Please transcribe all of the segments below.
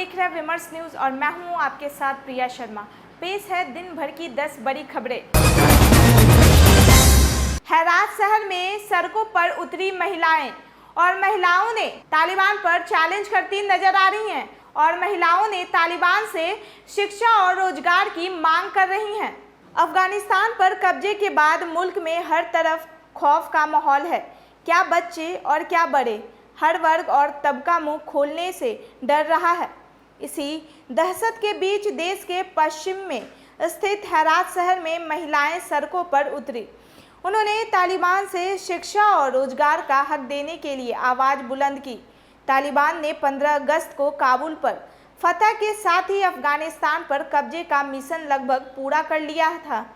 देख रहे हैं विमर्श न्यूज और मैं हूं आपके साथ प्रिया शर्मा। पेश है दिन भर की 10 बड़ी खबरें। हेरात शहर में सड़कों पर उतरी महिलाएं और महिलाओं ने तालिबान पर चैलेंज करती नजर आ रही हैं और महिलाओं ने तालिबान से शिक्षा और रोजगार की मांग कर रही हैं। अफगानिस्तान पर कब्जे के बाद मुल्क में हर तरफ खौफ का माहौल है। क्या बच्चे और क्या बड़े, हर वर्ग और तबका मुंह खोलने से डर रहा है। इसी दहशत के बीच देश के पश्चिम में स्थित हेरात शहर में महिलाएं सड़कों पर उतरी। उन्होंने तालिबान से शिक्षा और रोजगार का हक देने के लिए आवाज़ बुलंद की। तालिबान ने 15 अगस्त को काबुल पर फतह के साथ ही अफगानिस्तान पर कब्जे का मिशन लगभग पूरा कर लिया था।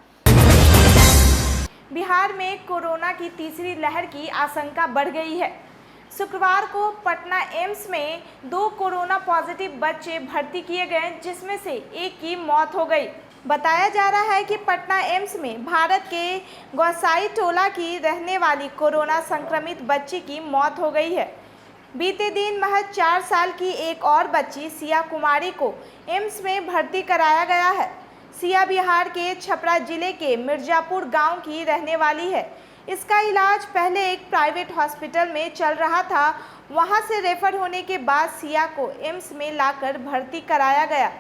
बिहार में कोरोना की तीसरी लहर की आशंका बढ़ गई है। शुक्रवार को पटना एम्स में 2 कोरोना पॉजिटिव बच्चे भर्ती किए गए, जिसमें से एक की मौत हो गई। बताया जा रहा है कि पटना एम्स में भारत के गोसाई टोला की रहने वाली कोरोना संक्रमित बच्ची की मौत हो गई है। बीते दिन महज 4 साल की एक और बच्ची सिया कुमारी को एम्स में भर्ती कराया गया है। सिया बिहार के छपरा जिले के मिर्जापुर गांव की रहने वाली है। इसका इलाज पहले एक प्राइवेट हॉस्पिटल में चल रहा था। वहां से रेफर होने के बाद सिया को एम्स में लाकर भर्ती कराया गया।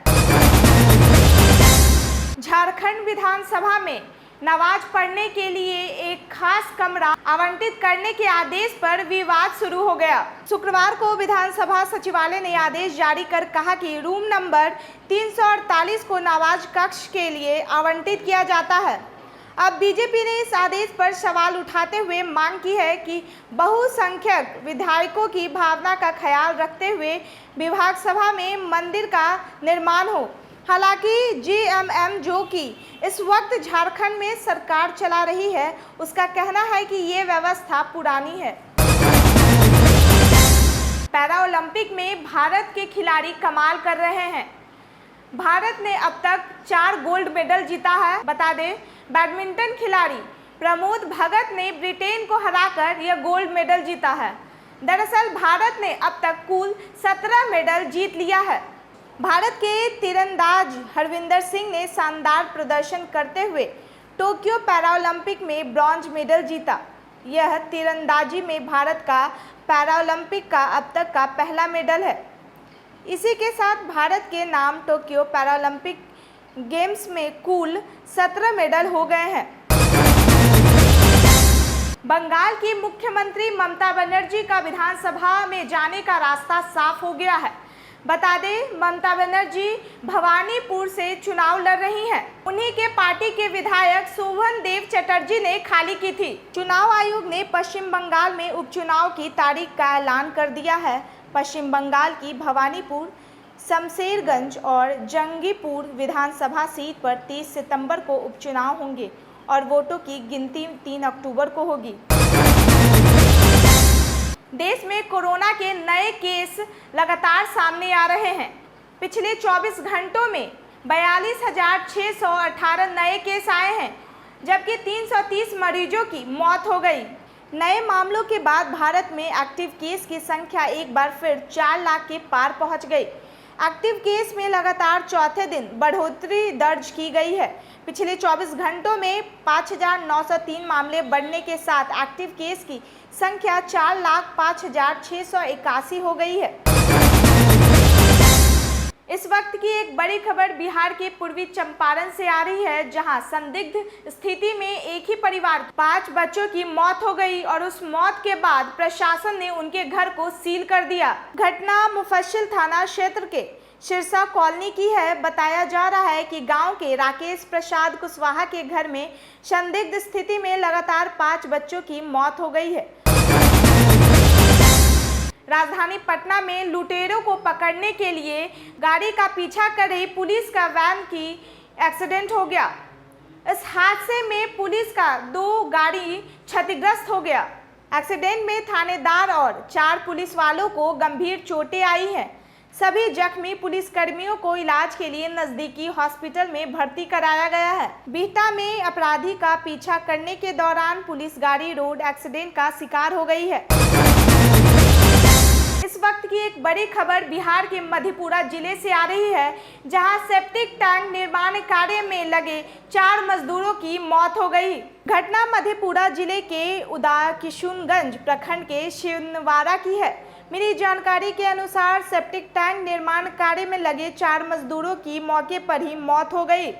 झारखंड विधानसभा में नमाज पढ़ने के लिए एक खास कमरा आवंटित करने के आदेश पर विवाद शुरू हो गया। शुक्रवार को विधानसभा सचिवालय ने आदेश जारी कर कहा कि रूम नंबर 348 को नमाज कक्ष के लिए आवंटित किया जाता है। अब बीजेपी ने इस आदेश पर सवाल उठाते हुए मांग की है कि बहुसंख्यक विधायकों की भावना का ख्याल रखते हुए विभाग सभा में मंदिर का निर्माण हो। हालांकि जीएमएम जो कि इस वक्त झारखंड में सरकार चला रही है, उसका कहना है कि ये व्यवस्था पुरानी है। पैरालंपिक में भारत के खिलाड़ी कमाल कर रहे हैं। भारत ने अब तक 4 गोल्ड मेडल जीता है। बता दें, बैडमिंटन खिलाड़ी प्रमोद भगत ने ब्रिटेन को हराकर यह गोल्ड मेडल जीता है। दरअसल भारत ने अब तक कुल 17 मेडल जीत लिया है। भारत के तीरंदाज हरविंदर सिंह ने शानदार प्रदर्शन करते हुए टोक्यो पैरालंपिक में ब्रॉन्ज मेडल जीता। यह तीरंदाजी में भारत का पैरालंपिक का अब तक का पहला मेडल है। इसी के साथ भारत के नाम टोक्यो पैरालंपिक गेम्स में कुल 17 मेडल हो गए हैं। बंगाल की मुख्यमंत्री ममता बनर्जी का विधानसभा में जाने का रास्ता साफ हो गया है। बता दें, ममता बनर्जी भवानीपुर से चुनाव लड़ रही हैं। उन्हीं के पार्टी के विधायक शोभन देव चटर्जी ने खाली की थी। चुनाव आयोग ने पश्चिम बंगाल में उपचुनाव की तारीख का ऐलान कर दिया है। पश्चिम बंगाल की भवानीपुर, शमशेरगंज और जंगीपुर विधानसभा सीट पर 30 सितंबर को उपचुनाव होंगे और वोटों की गिनती 3 अक्टूबर को होगी। देश में कोरोना के नए केस लगातार सामने आ रहे हैं। पिछले 24 घंटों में 42,618 नए केस आए हैं, जबकि 330 मरीजों की मौत हो गई। नए मामलों के बाद भारत में एक्टिव केस की संख्या एक बार फिर 4 लाख के पार पहुंच गई। एक्टिव केस में लगातार चौथे दिन बढ़ोतरी दर्ज की गई है। पिछले 24 घंटों में 5,903 मामले बढ़ने के साथ एक्टिव केस की संख्या 4,05,681 हो गई है। इस वक्त की एक बड़ी खबर बिहार के पूर्वी चंपारण से आ रही है, जहां संदिग्ध स्थिति में एक ही परिवार के 5 बच्चों की मौत हो गई और उस मौत के बाद प्रशासन ने उनके घर को सील कर दिया। घटना मुफस्सिल थाना क्षेत्र के सिरसा कॉलोनी की है। बताया जा रहा है कि गांव के राकेश प्रसाद कुशवाहा के घर में संदिग्ध स्थिति में लगातार 5 बच्चों की मौत हो गई है। राजधानी पटना में लुटेरों को पकड़ने के लिए गाड़ी का पीछा कर रही पुलिस का वैन की एक्सीडेंट हो गया। इस हादसे में पुलिस का 2 गाड़ी क्षतिग्रस्त हो गया। एक्सीडेंट में थानेदार और 4 पुलिस वालों को गंभीर चोटें आई हैं। सभी जख्मी पुलिसकर्मियों को इलाज के लिए नजदीकी हॉस्पिटल में भर्ती कराया गया है। बिहटा में अपराधी का पीछा करने के दौरान पुलिस गाड़ी रोड एक्सीडेंट का शिकार हो गई है। इस वक्त की एक बड़ी खबर बिहार के मधेपुरा जिले से आ रही है, जहां सेप्टिक टैंक निर्माण कार्य में लगे 4 मजदूरों की मौत हो गई। घटना मधेपुरा जिले के उदाकिशुनगंज प्रखंड के शिवनवारा की है। मिली जानकारी के अनुसार सेप्टिक टैंक निर्माण कार्य में लगे 4 मजदूरों की मौके पर ही मौत हो गई।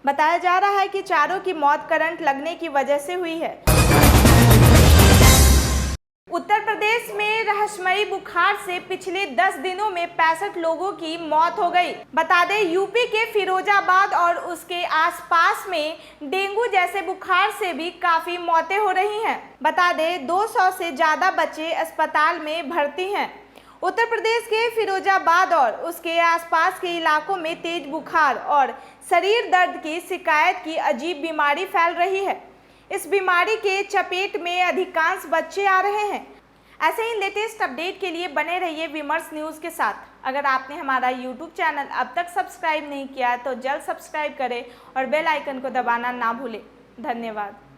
बताया जा रहा है कि चारों की मौत करंट लगने की वजह से हुई है। उत्तर प्रदेश में रहस्यमयी बुखार से पिछले 10 दिनों में 65 लोगों की मौत हो गई। बता दें, यूपी के फिरोजाबाद और उसके आसपास में डेंगू जैसे बुखार से भी काफी मौतें हो रही हैं। बता दें, 200 से ज्यादा बच्चे अस्पताल में भर्ती हैं। उत्तर प्रदेश के फिरोजाबाद और उसके आसपास के इलाकों में तेज बुखार और शरीर दर्द की शिकायत की अजीब बीमारी फैल रही है। इस बीमारी के चपेट में अधिकांश बच्चे आ रहे हैं। ऐसे ही लेटेस्ट अपडेट के लिए बने रहिए विमर्श न्यूज़ के साथ। अगर आपने हमारा YouTube चैनल अब तक सब्सक्राइब नहीं किया तो जल्द सब्सक्राइब करें और बेल आइकन को दबाना ना भूलें। धन्यवाद।